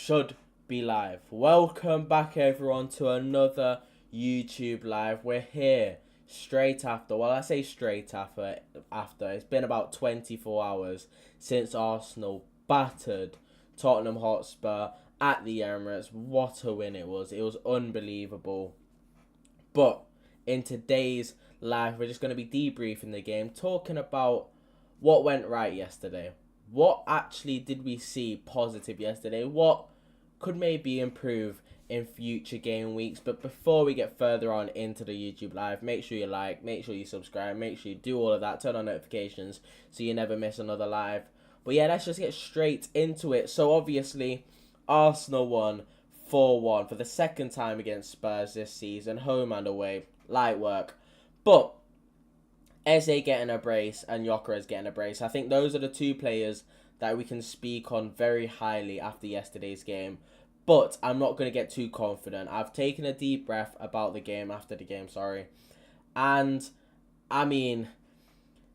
should be live. Welcome back, everyone, to another YouTube live. We're here straight after. Well, I say straight after. It's been about 24 hours since Arsenal battered Tottenham Hotspur at the Emirates. What a win it was! It was unbelievable. But in today's live, we're just going to be debriefing the game, talking about what went right yesterday. What actually did we see positive yesterday? What could maybe improve in future game weeks? But before we get further on into the YouTube live, make sure you like, make sure you subscribe, make sure you do all of that, turn on notifications so you never miss another live. But yeah, let's just get straight into it. So obviously, Arsenal won 4-1 for the second time against Spurs this season, home and away, light work. But Eze getting a brace and Gyökeres getting a brace. I think those are the two players that we can speak on very highly after yesterday's game. But I'm not going to get too confident. I've taken a deep breath about the game, after the game, sorry. And, I mean,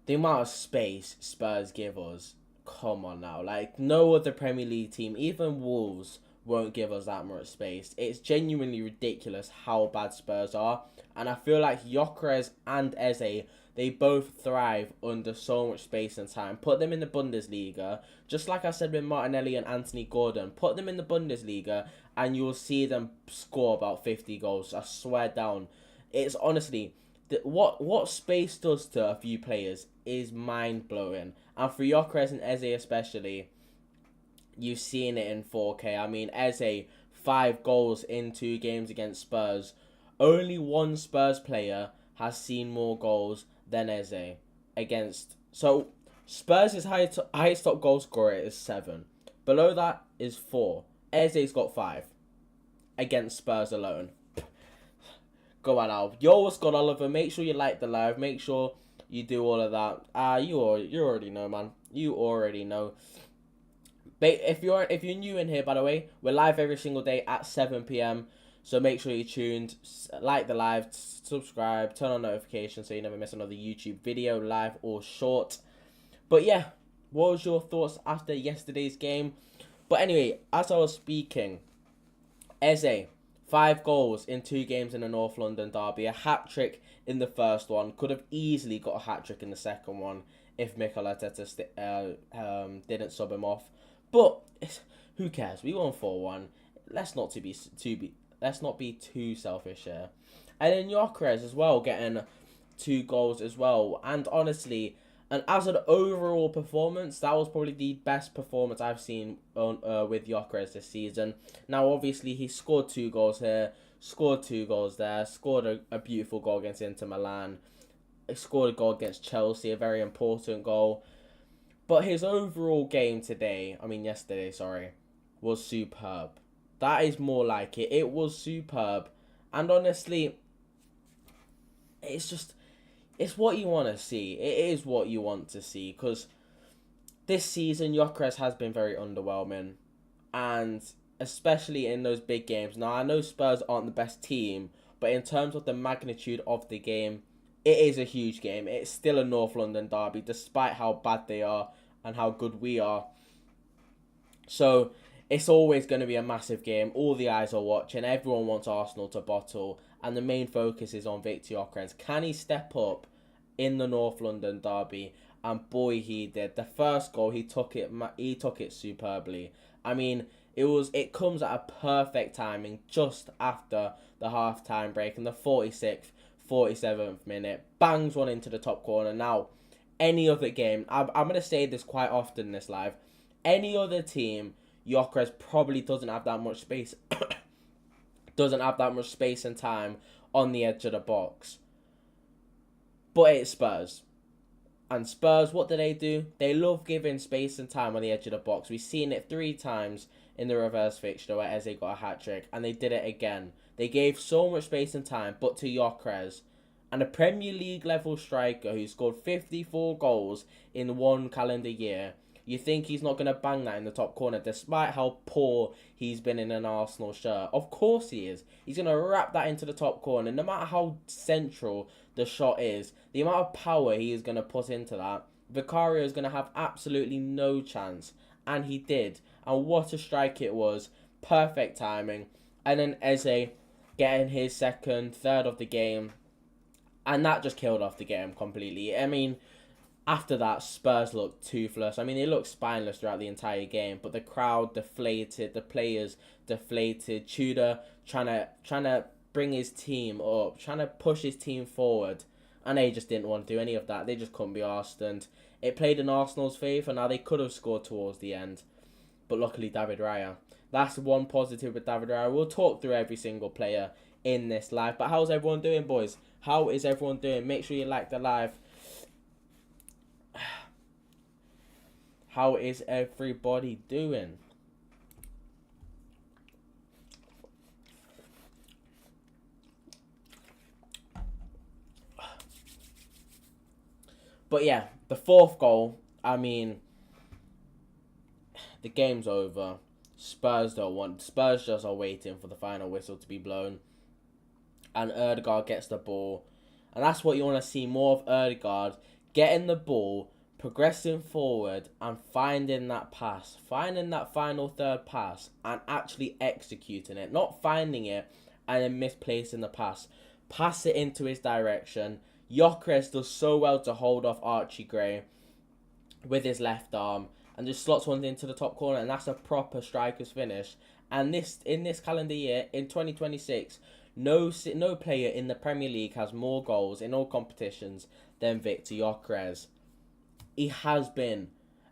the amount of space Spurs give us, come on now. Like, no other Premier League team, even Wolves, won't give us that much space. It's genuinely ridiculous how bad Spurs are. And I feel like Gyökeres and Eze, they both thrive under so much space and time. Put them in the Bundesliga, just like I said with Martinelli and Anthony Gordon. Put them in the Bundesliga and you'll see them score about 50 goals. I swear down. It's honestly, what space does to a few players is mind-blowing. And for Gyökeres and Eze especially, you've seen it in 4K. I mean, Eze, 5 goals in 2 games against Spurs. Only one Spurs player has seen more goals than Eze against. So, Spurs' highest top goal scorer is 7. Below that is 4. Eze's got 5 against Spurs alone. Go on now. Yo, what's good, Oliver? Make sure you like the live. Make sure you do all of that. You already know, man. You already know. If you're new in here, by the way, we're live every single day at 7 p.m. So make sure you're tuned, like the live, subscribe, turn on notifications so you never miss another YouTube video, live or short. But yeah, what was your thoughts after yesterday's game? But anyway, as I was speaking, Eze, 5 goals in 2 games in the North London derby, a hat-trick in the first one, could have easily got a hat-trick in the second one if Mikel Arteta didn't sub him off. But who cares? We won 4-1. Let's not be too selfish here. And then Gyökeres as well, getting 2 goals as well. And honestly, and as an overall performance, that was probably the best performance I've seen with Gyökeres this season. Now, obviously, he scored 2 goals here, scored 2 goals there, scored a beautiful goal against Inter Milan, scored a goal against Chelsea, a very important goal. But his overall game yesterday, was superb. That is more like it. It was superb. And honestly, it's what you want to see. It is what you want to see. Because this season, Gyökeres has been very underwhelming. And especially in those big games. Now, I know Spurs aren't the best team. But in terms of the magnitude of the game, it is a huge game. It's still a North London derby, despite how bad they are and how good we are. So, it's always going to be a massive game. All the eyes are watching. Everyone wants Arsenal to bottle. And the main focus is on Viktor Gyökeres. Can he step up in the North London derby? And boy, he did. The first goal, he took it superbly. I mean, it comes at a perfect timing just after the half-time break. In the 46th, 47th minute. Bangs one into the top corner. Now, any other game, I'm going to say this quite often in this live. Any other team, Gyökeres probably doesn't have that much space. Doesn't have that much space and time on the edge of the box. But it's Spurs. And Spurs, what do? They love giving space and time on the edge of the box. We've seen it 3 times in the reverse fixture where Eze got a hat-trick. And they did it again. They gave so much space and time, but to Gyökeres. And a Premier League level striker who scored 54 goals in 1 calendar year. You think he's not going to bang that in the top corner, despite how poor he's been in an Arsenal shirt. Of course he is. He's going to wrap that into the top corner. No matter how central the shot is, the amount of power he is going to put into that, Vicario is going to have absolutely no chance. And he did. And what a strike it was. perfect timing. And then Eze getting his second, third of the game, and that just killed off the game completely. I mean, after that, Spurs looked toothless. I mean, they looked spineless throughout the entire game, but the crowd deflated, the players deflated. Tudor trying to bring his team up, trying to push his team forward, and they just didn't want to do any of that. They just couldn't be arsed, and it played in Arsenal's favour. Now, they could have scored towards the end, but luckily David Raya. That's one positive with David Raya. We'll talk through every single player in this live, but how's everyone doing, boys? How is everyone doing? Make sure you like the live. How is everybody doing? But yeah, the fourth goal, I mean, the game's over. Spurs just are waiting for the final whistle to be blown. And Ødegaard gets the ball. And that's what you want to see more of Ødegaard. Getting the ball, progressing forward, and finding that pass. Finding that final third pass and actually executing it. Not finding it and then misplacing the pass. Pass it into his direction. Gyökeres does so well to hold off Archie Gray with his left arm and just slots one into the top corner, and that's a proper striker's finish. And in this calendar year, in 2026, no player in the Premier League has more goals in all competitions than Victor Gyökeres. He has been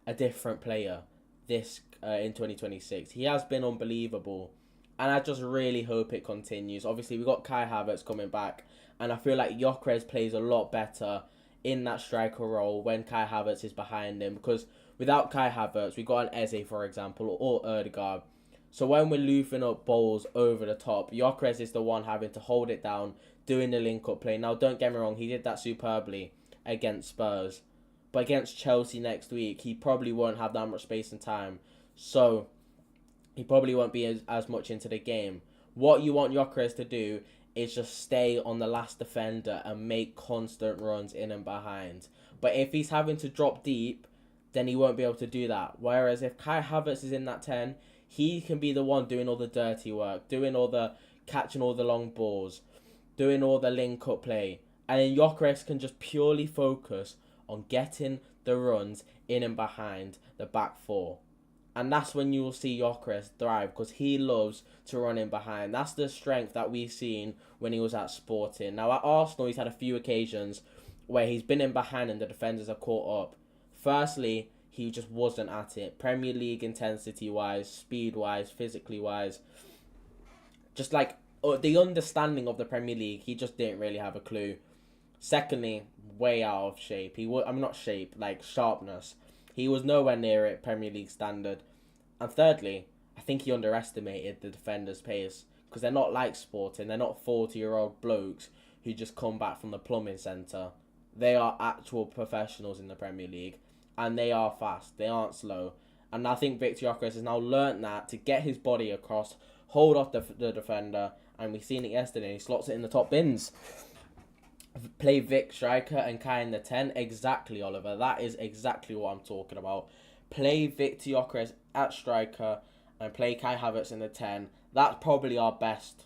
a different player this in 2026. He has been unbelievable, and I just really hope it continues. Obviously, we've got Kai Havertz coming back, and I feel like Gyökeres plays a lot better in that striker role when Kai Havertz is behind him, because without Kai Havertz, we've got an Eze, for example, or Ødegaard. So when we're loofing up balls over the top, Gyökeres is the one having to hold it down, doing the link-up play. Now, don't get me wrong, he did that superbly against Spurs. But against Chelsea next week, he probably won't have that much space and time. So he probably won't be as much into the game. What you want Gyökeres to do is just stay on the last defender and make constant runs in and behind. But if he's having to drop deep, then he won't be able to do that. Whereas if Kai Havertz is in that 10, he can be the one doing all the dirty work, doing all the catching all the long balls, doing all the link-up play. And then Gyökeres can just purely focus on getting the runs in and behind the back four. And that's when you will see Gyökeres thrive, because he loves to run in behind. That's the strength that we've seen when he was at Sporting. Now, at Arsenal, he's had a few occasions where he's been in behind and the defenders are caught up. Firstly, he just wasn't at it. Premier League intensity-wise, speed-wise, physically-wise. Just like the understanding of the Premier League, he just didn't really have a clue. Secondly, way out of shape. Sharpness. He was nowhere near it, Premier League standard. And thirdly, I think he underestimated the defenders' pace, because they're not like Sporting. They're not 40-year-old blokes who just come back from the plumbing centre. They are actual professionals in the Premier League, and they are fast. They aren't slow. And I think Victor Gyökeres has now learnt that to get his body across, hold off the defender, and we've seen it yesterday. He slots it in the top bins. Play Vic striker and Kai in the 10. Exactly, Oliver. That is exactly what I'm talking about. Play Victor Gyökeres at striker and play Kai Havertz in the 10. That's probably our best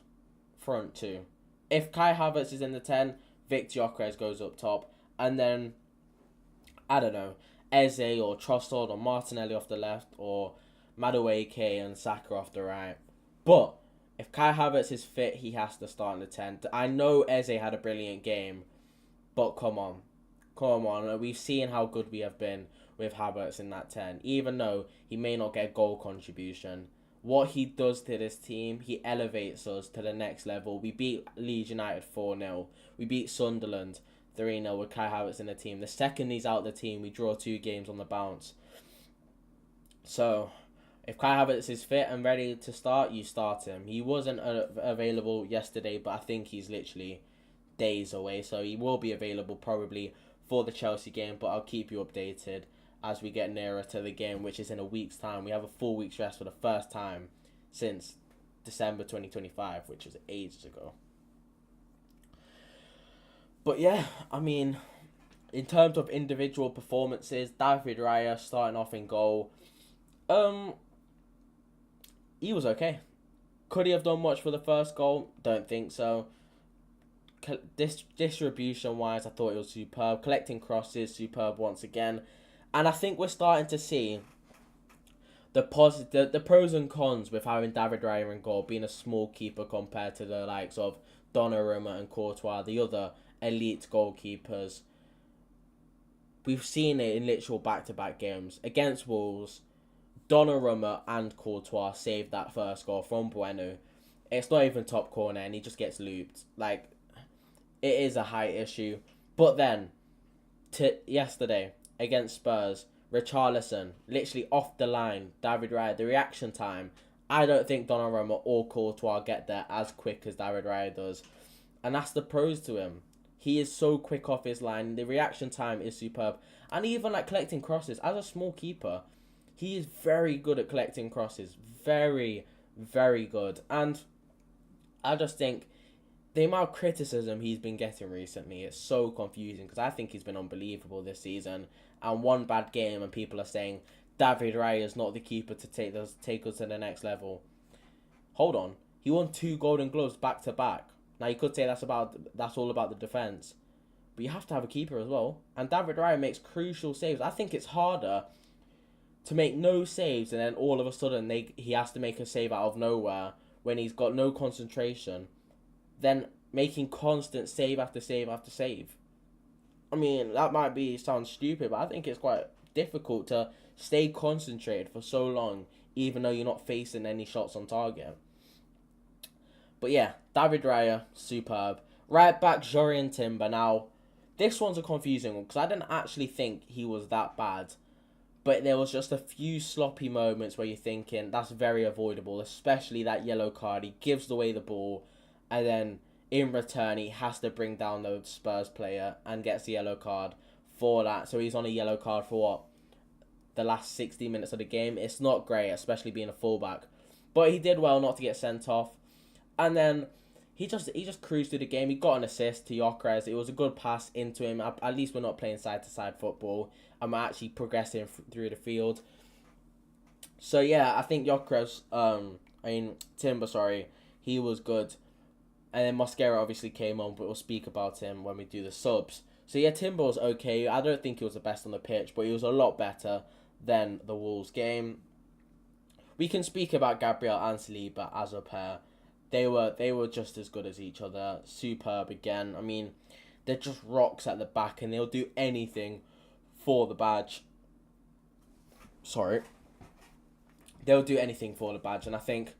front two. If Kai Havertz is in the 10, Victor Gyökeres goes up top. And then, I don't know, Eze or Trossard or Martinelli off the left, or Madueke and Saka off the right. But if Kai Havertz is fit, he has to start in the 10. I know Eze had a brilliant game, but come on. We've seen how good we have been with Havertz in that 10. Even though he may not get a goal contribution, what he does to this team, he elevates us to the next level. We beat Leeds United 4-0. We beat Sunderland 3-0 with Kai Havertz in the team. The second he's out of the team, we draw 2 games on the bounce. So if Kai Havertz is fit and ready to start, you start him. He wasn't available yesterday, but I think he's literally days away. So he will be available probably for the Chelsea game, but I'll keep you updated as we get nearer to the game, which is in a week's time. We have a full week's rest for the first time since December 2025, which was ages ago. But yeah, I mean, in terms of individual performances, David Raya starting off in goal. He was okay. Could he have done much for the first goal? Don't think so. Distribution wise, I thought it was superb. Collecting crosses, superb once again. And I think we're starting to see the pros and cons with having David Raya in goal, being a small keeper compared to the likes of Donnarumma and Courtois, the other elite goalkeepers. We've seen it in literal back-to-back games. Against Wolves, Donnarumma and Courtois saved that first goal from Bueno. It's not even top corner and he just gets looped. Like, it is a high issue. But then, yesterday, against Spurs, Richarlison, literally off the line, David Raya, the reaction time, I don't think Donnarumma or Courtois get there as quick as David Raya does. And that's the pros to him. He is so quick off his line. The reaction time is superb. And even like collecting crosses, as a small keeper, he is very good at collecting crosses. Very, very good. And I just think the amount of criticism he's been getting recently is so confusing because I think he's been unbelievable this season. And one bad game and people are saying David Raya is not the keeper to take us to the next level. Hold on. He won 2 Golden Gloves back to back. Now you could say that's all about the defense. But you have to have a keeper as well. And David Raya makes crucial saves. I think it's harder to make no saves and then all of a sudden he has to make a save out of nowhere when he's got no concentration than making constant save after save after save. I mean, that might sound stupid, but I think it's quite difficult to stay concentrated for so long, even though you're not facing any shots on target. But yeah, David Raya, superb. Right back, Jurrien Timber. Now, this one's a confusing one, because I didn't actually think he was that bad. But there was just a few sloppy moments where you're thinking, that's very avoidable, especially that yellow card. He gives away the ball, and then in return, he has to bring down the Spurs player and gets the yellow card for that. So he's on a yellow card for what? The last 60 minutes of the game. It's not great, especially being a fullback. But he did well not to get sent off. And then he just cruised through the game. He got an assist to Gyökeres. It was a good pass into him. At least we're not playing side-to-side football. I'm actually progressing through the field. So yeah, I think Timber, he was good. And then Mosquera obviously came on, but we'll speak about him when we do the subs. So yeah, Timber was okay. I don't think he was the best on the pitch, but he was a lot better than the Wolves game. We can speak about Gabriel and Saliba as a pair. They were just as good as each other. Superb again. I mean, they're just rocks at the back, and they'll do anything for the badge. They'll do anything for the badge, and I think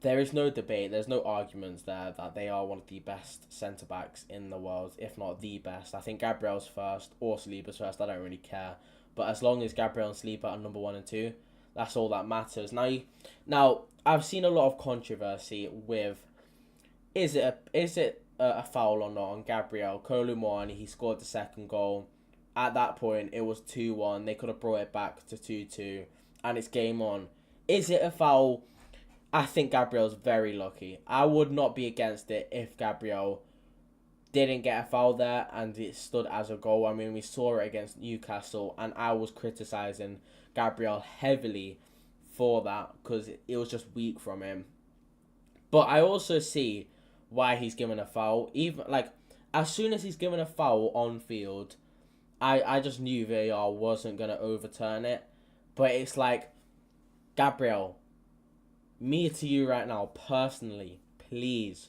there is no debate, there's no arguments there that they are one of the best centre-backs in the world, if not the best. I think Gabriel's first, or Saliba's first, I don't really care. But as long as Gabriel and Saliba are number 1 and 2, that's all that matters. Now I've seen a lot of controversy with, is it a foul or not on Gabriel? Kolo Muani, he scored the second goal. At that point, it was 2-1. They could have brought it back to 2-2, and it's game on. Is it a foul? I think Gabriel's very lucky. I would not be against it if Gabriel didn't get a foul there and it stood as a goal. I mean, we saw it against Newcastle, and I was criticising Gabriel heavily for that because it was just weak from him. But I also see why he's given a foul. Even as soon as he's given a foul on field, I just knew VAR wasn't going to overturn it. But it's like, Gabriel, me to you right now, personally, please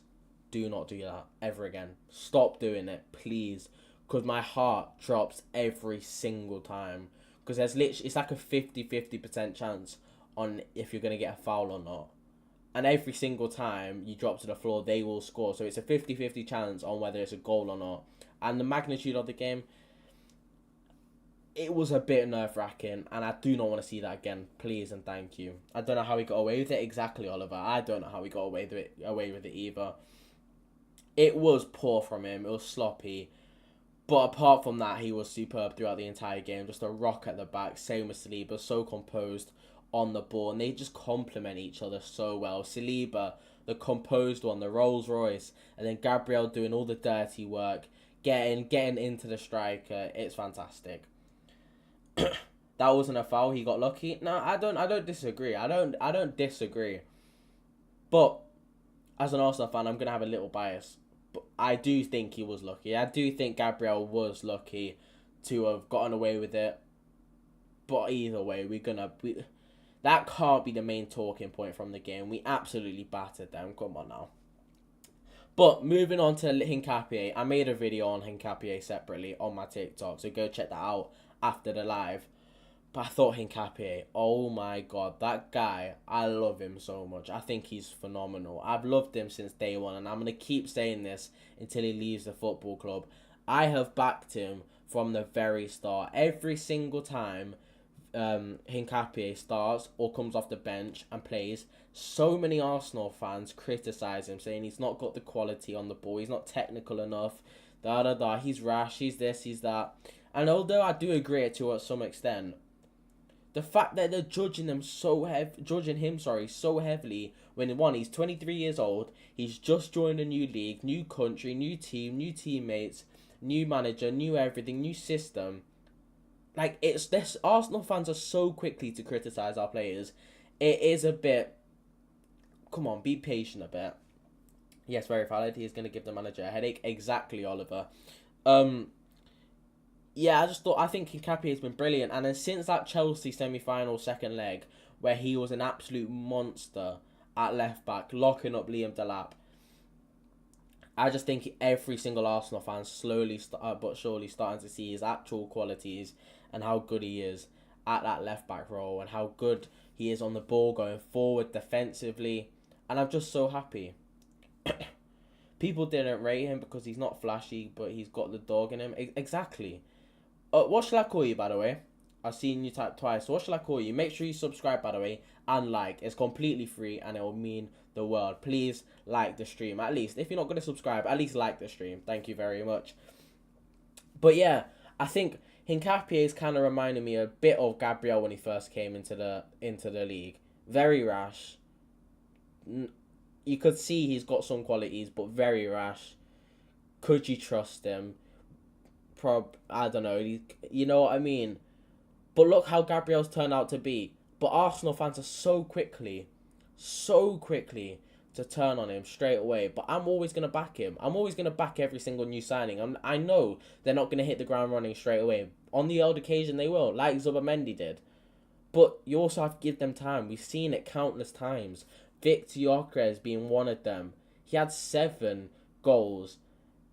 do not do that ever again. Stop doing it, please. Because my heart drops every single time. Because it's like a 50-50% chance on if you're going to get a foul or not. And every single time you drop to the floor, they will score. So it's a 50-50 chance on whether it's a goal or not. And the magnitude of the game, it was a bit nerve-wracking, and I do not want to see that again. Please and thank you. I don't know how he got away with it exactly, Oliver. I don't know how he got away with it either. It was poor from him. It was sloppy. But apart from that, he was superb throughout the entire game. Just a rock at the back. Same with Saliba. So composed on the ball. And they just complement each other so well. Saliba, the composed one, the Rolls Royce. And then Gabriel doing all the dirty work. Getting into the striker. It's fantastic. That wasn't a foul. He got lucky. No, I don't disagree. I don't disagree. But as an Arsenal fan, I'm going to have a little bias. But I do think he was lucky. I do think Gabriel was lucky to have gotten away with it. But either way, that can't be the main talking point from the game. We absolutely battered them. Come on now. But moving on to Hincapié, I made a video on Hincapié separately on my TikTok, so go check that out after the live. But I thought Hincapié, oh my god, that guy, I love him so much. I think he's phenomenal. I've loved him since day one, and I'm going to keep saying this until he leaves the football club. I have backed him from the very start. Every single time Hincapié starts or comes off the bench and plays, so many Arsenal fans criticise him, saying he's not got the quality on the ball, he's not technical enough, he's rash, he's this, he's that. And although I do agree to some extent, the fact that they're judging him so heavily when one, he's 23 years old, he's just joined a new league, new country, new team, new teammates, new manager, new everything, new system. Like, it's this, Arsenal fans are so quickly to criticise our players. It is a bit, come on, be patient a bit. Yes, very valid. He's going to give the manager a headache. Exactly, Oliver. Yeah, I think Hincapié has been brilliant. And then since that Chelsea semi-final second leg, where he was an absolute monster at left-back, locking up Liam Delap, I just think every single Arsenal fan slowly but surely starting to see his actual qualities and how good he is at that left-back role and how good he is on the ball going forward defensively. And I'm just so happy. People didn't rate him because he's not flashy, but he's got the dog in him. Exactly. What shall I call you, by the way? I've seen you type twice. So what shall I call you? Make sure you subscribe, by the way, and like. It's completely free, and it will mean the world. Please like the stream. At least, if you're not going to subscribe, at least like the stream. Thank you very much. But yeah, I think Hincapié is kind of reminding me a bit of Gabriel when he first came into the league. Very rash. You could see he's got some qualities, but very rash. Could you trust him? I don't know. You know what I mean? But look how Gabriel's turned out to be. But Arsenal fans are so quickly to turn on him straight away. But I'm always going to back him. I'm always going to back every single new signing. I know they're not going to hit the ground running straight away. On the odd occasion they will, like Zubimendi did. But you also have to give them time. We've seen it countless times. Victor Gyökeres being one of them. He had 7 goals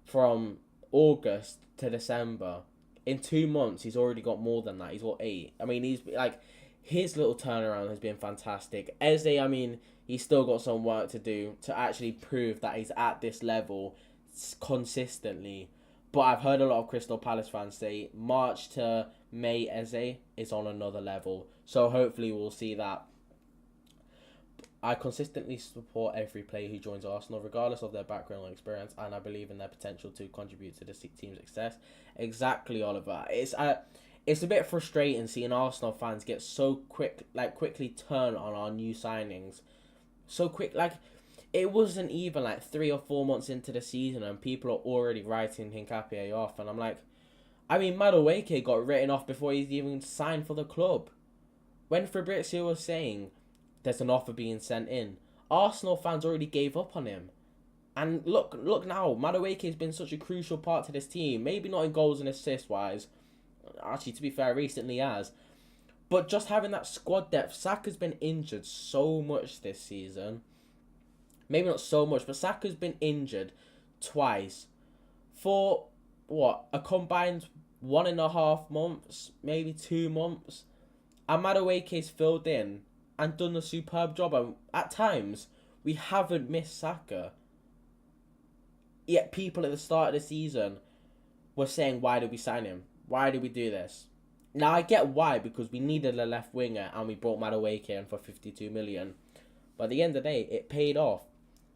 from August to December. In 2 months, he's already got more than that. He's got 8. I mean, he's like, his little turnaround has been fantastic. Eze, I mean, he's still got some work to do to actually prove that he's at this level consistently. But I've heard a lot of Crystal Palace fans say March to May Eze is on another level. So hopefully we'll see that. I consistently support every player who joins Arsenal, regardless of their background or experience, and I believe in their potential to contribute to the team's success. Exactly, Oliver. It's a bit frustrating seeing Arsenal fans get so quickly turn on our new signings. So quick, like, it wasn't even like 3 or 4 months into the season and people are already writing Hincapié off, and I'm like, I mean, Madueke got written off before he's even signed for the club. When Fabrizio was saying there's an offer being sent in, Arsenal fans already gave up on him. And look now, Madueke has been such a crucial part to this team. Maybe not in goals and assists wise. Actually, to be fair, recently has. But just having that squad depth, Saka's been injured so much this season. Maybe not so much, but Saka's been injured twice. For, what, a combined 1.5 months, maybe 2 months. And Madueke's filled in and done a superb job. And at times, we haven't missed Saka. Yet people at the start of the season were saying, why did we sign him? Why did we do this? Now, I get why, because we needed a left winger and we brought Madueke in for 52 million. But at the end of the day, it paid off.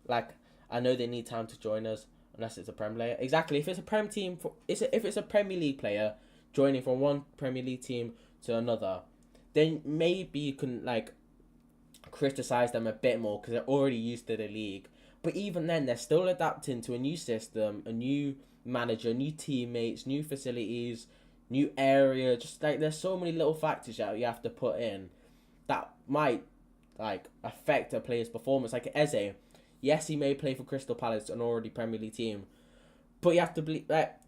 Like, I know they need time to join us, unless it's a Premier player. Exactly, if it's a Prem team, if it's a Premier League player joining from one Premier League team to another, then maybe you can, like, criticise them a bit more because they're already used to the league. But even then, they're still adapting to a new system, a new manager, new teammates, new facilities, new area. Just like, there's so many little factors that you have to put in that might like affect a player's performance. Like Eze, yes, he may play for Crystal Palace, an already Premier League team, but you have to believe that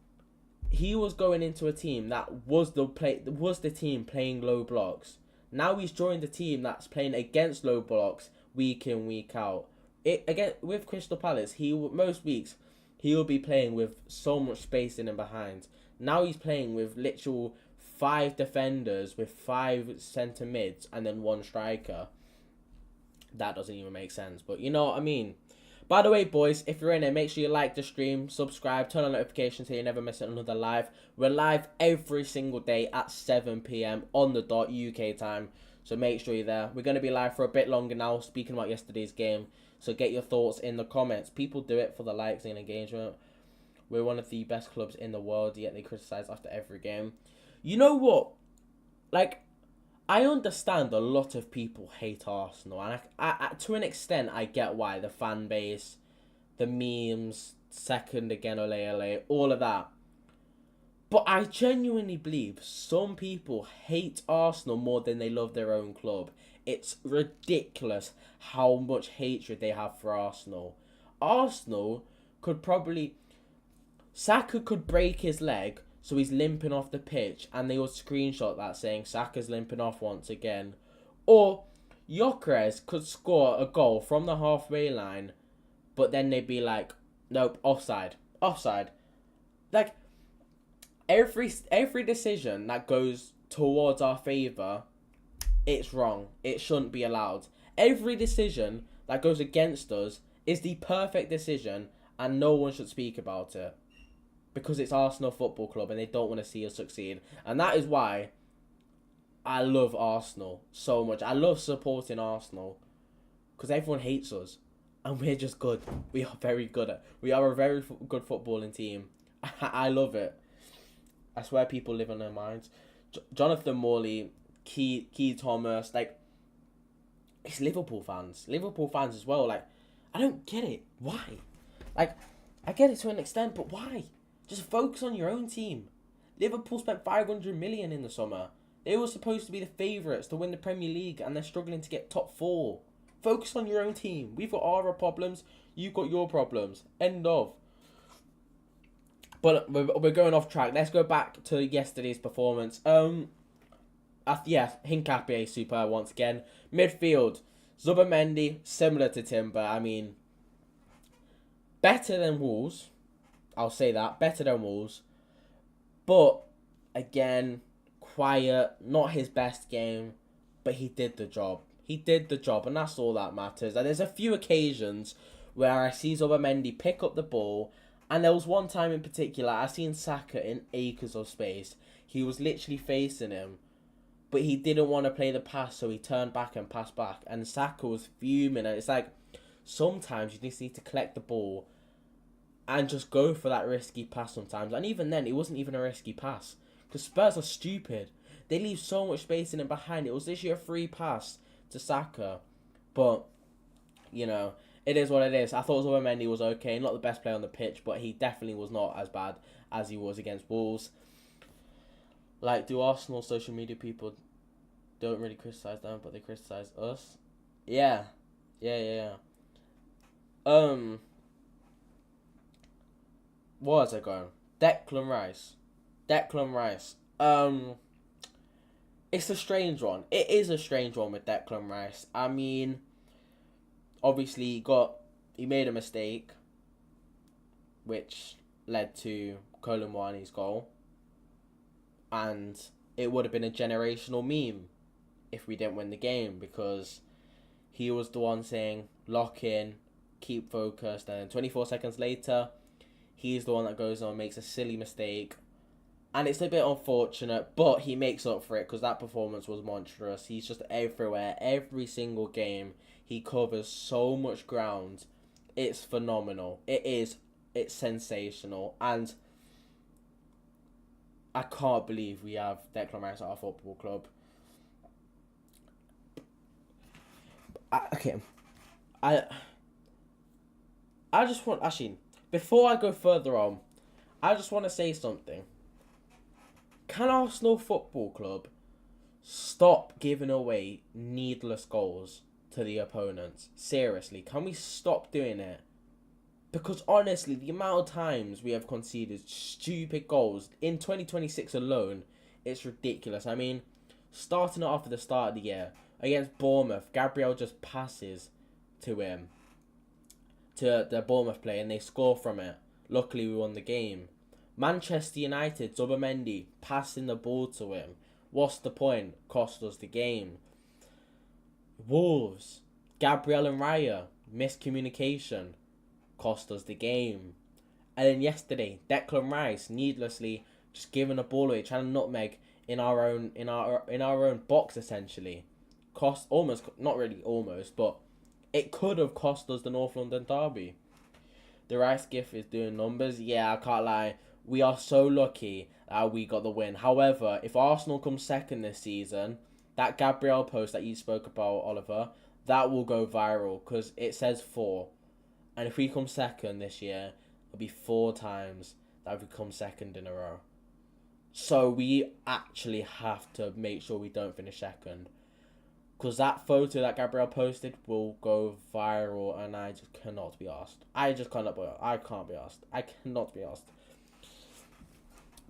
he was going into a team that was the team playing low blocks. Now he's joined a team that's playing against low blocks week in, week out. It again with Crystal Palace, most weeks he will be playing with so much space in and behind. Now he's playing with literal 5 defenders with 5 centre mids and then 1 striker. That doesn't even make sense, but you know what I mean. By the way, boys, if you're in it, make sure you like the stream, subscribe, turn on notifications so you never miss another live. We're live every single day at 7 p.m. on the dot UK time, so make sure you're there. We're going to be live for a bit longer now, speaking about yesterday's game, so get your thoughts in the comments. People do it for the likes and engagement. We're one of the best clubs in the world, yet they criticise after every game. You know what? Like, I understand a lot of people hate Arsenal, and I to an extent, I get why. The fan base, the memes, second again, ole ole, all of that. But I genuinely believe some people hate Arsenal more than they love their own club. It's ridiculous how much hatred they have for Arsenal. Arsenal could probably... Saka could break his leg, so he's limping off the pitch, and they would screenshot that saying Saka's limping off once again. Or Gyökeres could score a goal from the halfway line, but then they'd be like, nope, offside. Offside. Like, every decision that goes towards our favour, it's wrong. It shouldn't be allowed. Every decision that goes against us is the perfect decision, and no one should speak about it. Because it's Arsenal Football Club and they don't want to see us succeed. And that is why I love Arsenal so much. I love supporting Arsenal. Because everyone hates us. And we're just good. We are very good at. We are a very good footballing team. I love it. I swear people live on their minds. Jonathan Morley, Key Thomas, like, it's Liverpool fans. Liverpool fans as well. Like, I don't get it. Why? Like, I get it to an extent, but why? Just focus on your own team. Liverpool spent 500 million in the summer. They were supposed to be the favourites to win the Premier League, and they're struggling to get top 4. Focus on your own team. We've got our problems. You've got your problems. End of. But we're going off track. Let's go back to yesterday's performance. Hincapié super once again. Midfield, Zubimendi, similar to Timber. I mean, better than Wolves. I'll say that. Better than Wolves. But, again, quiet. Not his best game. But he did the job. He did the job. And that's all that matters. And there's a few occasions where I see Zubimendi pick up the ball. And there was one time in particular, I seen Saka in acres of space. He was literally facing him. But he didn't want to play the pass. So he turned back and passed back. And Saka was fuming. And it's like, sometimes you just need to collect the ball and just go for that risky pass sometimes. And even then, it wasn't even a risky pass. Because Spurs are stupid. They leave so much space in and behind. It was literally a free pass to Saka. But, you know, it is what it is. I thought Zubimendi was okay. Not the best player on the pitch, but he definitely was not as bad as he was against Wolves. Like, do Arsenal social media people don't really criticise them, but they criticise us? Yeah. What was I going? Declan Rice. It's a strange one. It is a strange one with Declan Rice. I mean, obviously he made a mistake, which led to Kolo Muani's goal. And it would have been a generational meme if we didn't win the game, because he was the one saying, lock in, keep focused, and then 24 seconds later, he's the one that goes on and makes a silly mistake. And it's a bit unfortunate, but he makes up for it because that performance was monstrous. He's just everywhere. Every single game, he covers so much ground. It's phenomenal. It's sensational. And I can't believe we have Declan Rice at our football club. I just want... Actually, before I go further on, I just want to say something. Can Arsenal Football Club stop giving away needless goals to the opponents. Seriously, can we stop doing it? Because honestly, the amount of times we have conceded stupid goals in 2026 alone, it's ridiculous. I mean, starting it off at the start of the year against Bournemouth, Gabriel just passes to him, to the Bournemouth player, and they score from it. Luckily, we won the game. Manchester United, Zubimendi passing the ball to him. What's the point? Cost us the game. Wolves, Gabriel and Raya, miscommunication, cost us the game. And then yesterday, Declan Rice needlessly just giving a ball away, trying to nutmeg in our own box essentially. Cost almost, not really almost, but it could have cost us the North London derby. The Rice gift is doing numbers. Yeah, I can't lie. We are so lucky that we got the win. However, if Arsenal come second this season, that Gabriel post that you spoke about, Oliver, that will go viral because it says 4. And if we come second this year, it'll be 4 times that we come second in a row. So we actually have to make sure we don't finish second. Because that photo that Gabriel posted will go viral and I just cannot be asked. I can't be asked. I cannot be asked.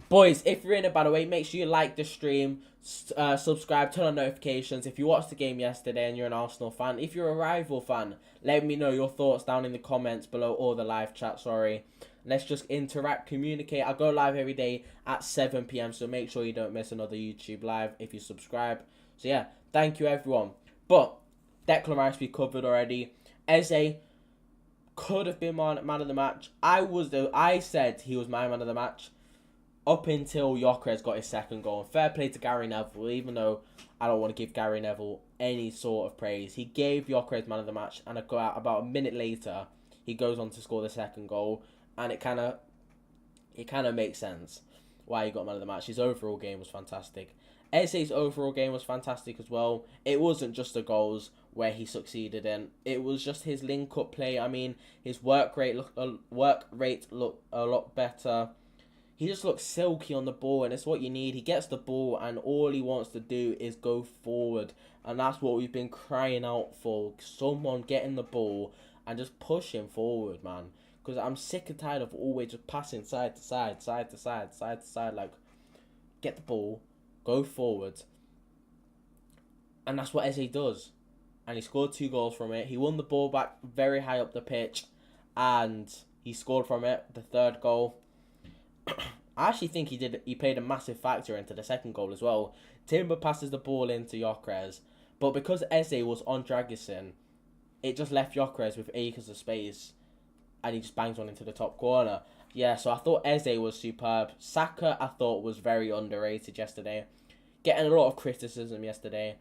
Boys, if you're in it, by the way, make sure you like the stream, subscribe, turn on notifications. If you watched the game yesterday and you're an Arsenal fan, if you're a rival fan, let me know your thoughts down in the comments below or the live chat, sorry. Let's just interact, communicate. I go live every day at 7 p.m, so make sure you don't miss another YouTube live if you subscribe. So yeah, thank you everyone. But Declan Rice we covered already. Eze could have been man of the match. I said he was my man of the match up until Gyökeres got his second goal. And fair play to Gary Neville, even though I don't want to give Gary Neville any sort of praise. He gave Gyökeres man of the match, and about a minute later, he goes on to score the second goal, and it kind of makes sense why he got man of the match. His overall game was fantastic. Eze's overall game was fantastic as well. It wasn't just the goals where he succeeded in. It was just his link-up play. I mean, his work rate looked a lot better. He just looks silky on the ball, and it's what you need. He gets the ball, and all he wants to do is go forward. And that's what we've been crying out for. Someone getting the ball and just push him forward, man. Because I'm sick and tired of always just passing side to side, side to side, side to side. Like, get the ball, go forward. And that's what Eze does. And he scored 2 goals from it. He won the ball back very high up the pitch, and he scored from it, the 3rd goal. I actually think he played a massive factor into the 2nd goal as well. Timber passes the ball into Gyökeres, but because Eze was on Dragusin, it just left Gyökeres with acres of space, and he just bangs one into the top corner. Yeah, so I thought Eze was superb. Saka, I thought, was very underrated yesterday. Getting a lot of criticism yesterday,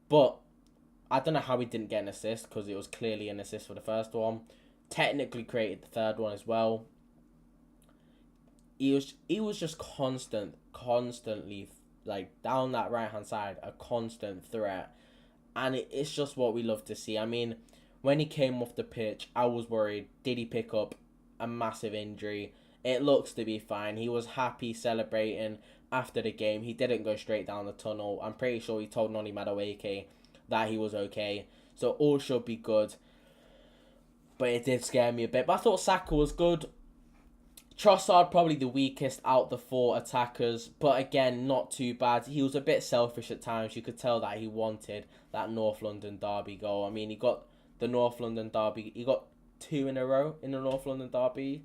but I don't know how he didn't get an assist, because it was clearly an assist for the first one. Technically created the 3rd one as well. He was just constantly, like, down that right-hand side, a constant threat. And it's just what we love to see. I mean, when he came off the pitch, I was worried. Did he pick up a massive injury? It looks to be fine. He was happy celebrating after the game. He didn't go straight down the tunnel. I'm pretty sure he told Noni Madueke that he was okay. So all should be good. But it did scare me a bit. But I thought Saka was good. Trossard probably the weakest out the 4 attackers, but again, not too bad. He was a bit selfish at times. You could tell that he wanted that North London derby goal. I mean, he got the North London derby. He got 2 in a row in the North London derby,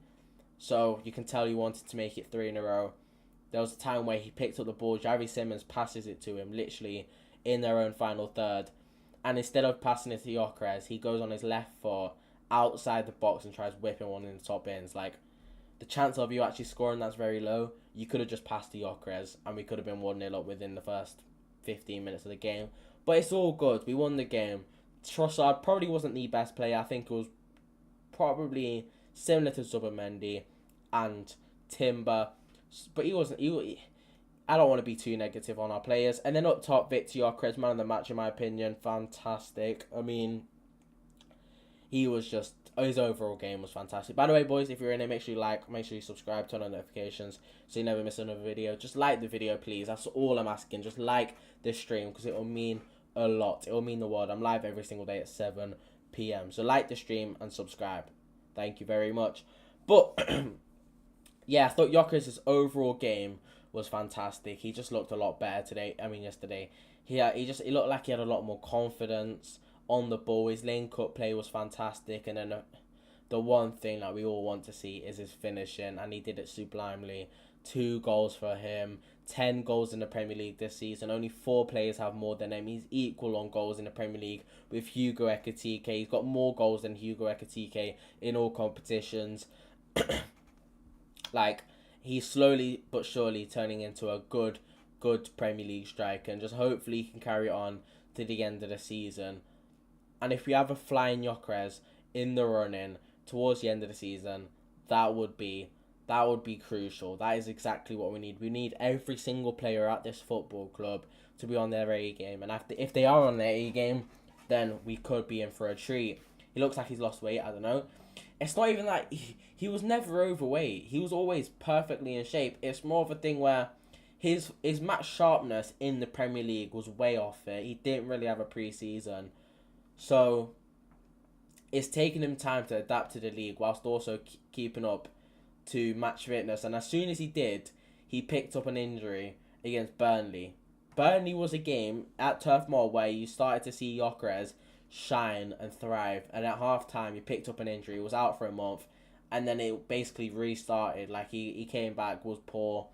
so you can tell he wanted to make it 3 in a row. There was a time where he picked up the ball. Javi Simmons passes it to him, literally in their own final third, and instead of passing it to Gyökeres, he goes on his left foot outside the box and tries whipping one in the top ends. Like, the chance of you actually scoring that's very low. You could have just passed to Gyökeres and we could have been 1-0 up within the first 15 minutes of the game. But it's all good. We won the game. Trossard probably wasn't the best player. I think it was probably similar to Zubimendi and Timber. But he wasn't... I don't want to be too negative on our players. And then up top, Victor Gyökeres, man of the match in my opinion. Fantastic. I mean, he was just... his overall game was fantastic. By the way, boys, if you're in it, make sure you like, make sure you subscribe, turn on notifications so you never miss another video. Just like the video, please. That's all I'm asking. Just like this stream because it will mean a lot. It will mean the world. I'm live every single day at 7 p.m. So like the stream and subscribe. Thank you very much. But yeah, I thought Gyökeres' overall game was fantastic. He just looked a lot better today. I mean, yesterday. He looked like he had a lot more confidence on the ball. His link-up play was fantastic. And then the one thing that we all want to see is his finishing. And he did it sublimely. 2 goals for him. 10 goals in the Premier League this season. Only 4 players have more than him. He's equal on goals in the Premier League with Hugo Ekitike. He's got more goals than Hugo Ekitike in all competitions. Like, he's slowly but surely turning into a good Premier League striker, and just hopefully he can carry on to the end of the season. And if we have a flying Gyökeres in the running towards the end of the season, that would be crucial. That is exactly what we need. We need every single player at this football club to be on their A game, and if they are on their A game, then we could be in for a treat. He looks like he's lost weight. I don't know. It's not even like he was never overweight. He was always perfectly in shape. It's more of a thing where his match sharpness in the Premier League was way off it. He didn't really have a pre-season. So it's taken him time to adapt to the league whilst also keeping up to match fitness. And as soon as he did, he picked up an injury against Burnley. Burnley was a game at Turf Moor where you started to see Gyökeres shine and thrive, and at half time he picked up an injury. He was out for a month, and then it basically restarted. Like he came back, was poor,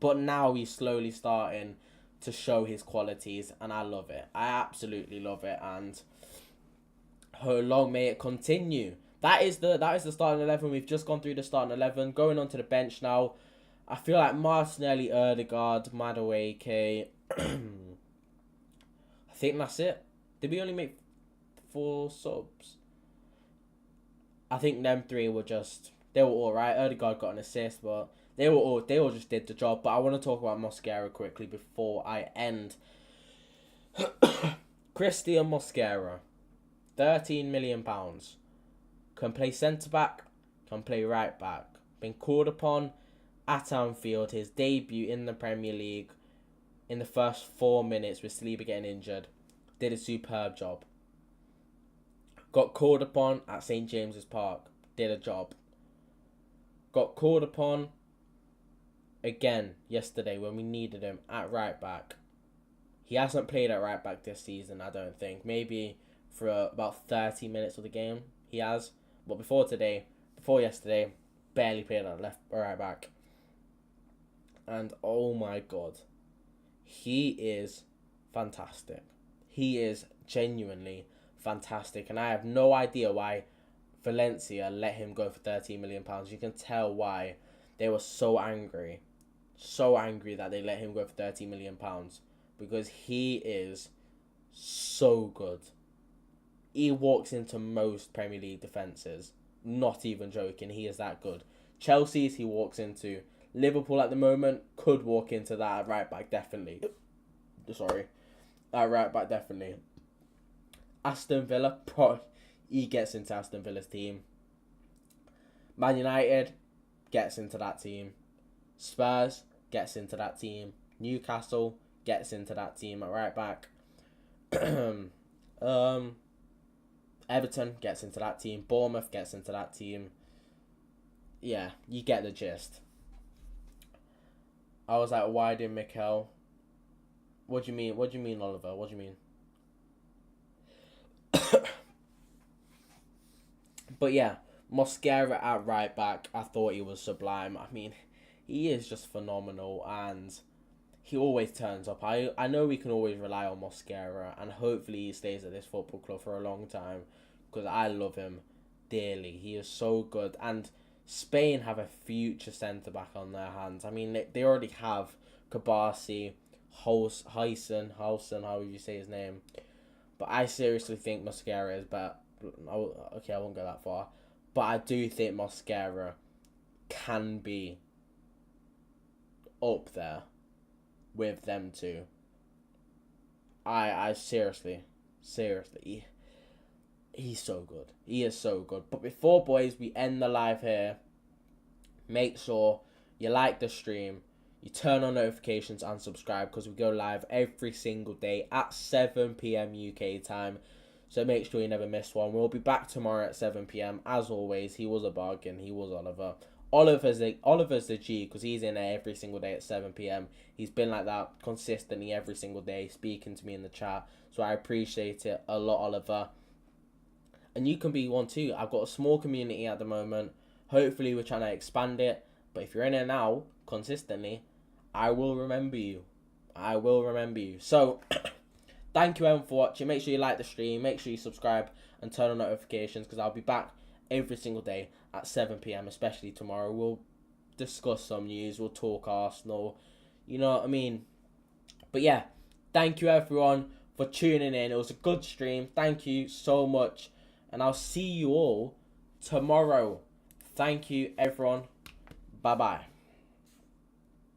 but now he's slowly starting to show his qualities, and I love it. I absolutely love it, and how long may it continue. That is the starting 11. We've just gone through the starting 11. Going on to the bench now. I feel like Martinelli, Ødegaard, Madueke. I think that's it. Did we only make 4 subs? I think them 3 were they were alright. Ødegaard got an assist, but they all just did the job. But I want to talk about Mosquera quickly before I end. Christian Mosquera, £13 million. Can play centre back, can play right back. Been called upon at Anfield, his debut in the Premier League. In the first 4 minutes with Saliba getting injured, did a superb job. Got called upon at St James's Park, did a job. Got called upon again yesterday when we needed him at right back. He hasn't played at right back this season, I don't think. Maybe for about 30 minutes of the game he has. But before yesterday, barely played at left or right back. And oh my god, he is fantastic. He is genuinely fantastic, and I have no idea why Valencia let him go for £13 million. You can tell why they were so angry that they let him go for £13 million, because he is so good. He walks into most Premier League defences, not even joking. He is that good. Chelsea's he walks into. Liverpool at the moment could walk into that at right back, definitely. At right back, definitely. Aston Villa, he gets into Aston Villa's team. Man United gets into that team. Spurs gets into that team. Newcastle gets into that team at right back. Everton gets into that team. Bournemouth gets into that team. Yeah, you get the gist. I was like, why did Mikel? What do you mean? What do you mean, Oliver? What do you mean? But yeah, Mosquera at right back, I thought he was sublime. I mean, he is just phenomenal, and he always turns up. I know we can always rely on Mosquera, and hopefully he stays at this football club for a long time, because I love him dearly. He is so good, and Spain have a future centre-back on their hands. I mean, they already have Kabasi, Huysen, how would you say his name? But I seriously think Mosquera is better. Okay, I won't go that far. But I do think Mosquera can be up there with them two. I seriously, he's so good. He is so good. But before, boys, we end the live here, make sure you like the stream, you turn on notifications and subscribe, because we go live every single day at 7 p.m. UK time. So make sure you never miss one. We'll be back tomorrow at 7 p.m. As always, he was a bargain. He was Oliver. Oliver's the G, because he's in there every single day at 7 p.m. He's been like that consistently every single day, speaking to me in the chat. So I appreciate it a lot, Oliver. And you can be one too. I've got a small community at the moment. Hopefully we're trying to expand it. But if you're in there now, consistently, I will remember you. I will remember you. So, thank you everyone for watching. Make sure you like the stream. Make sure you subscribe and turn on notifications, because I'll be back every single day at 7 p.m, especially tomorrow. We'll discuss some news. We'll talk Arsenal. You know what I mean? But yeah, thank you everyone for tuning in. It was a good stream. Thank you so much. And I'll see you all tomorrow. Thank you, everyone. Bye-bye.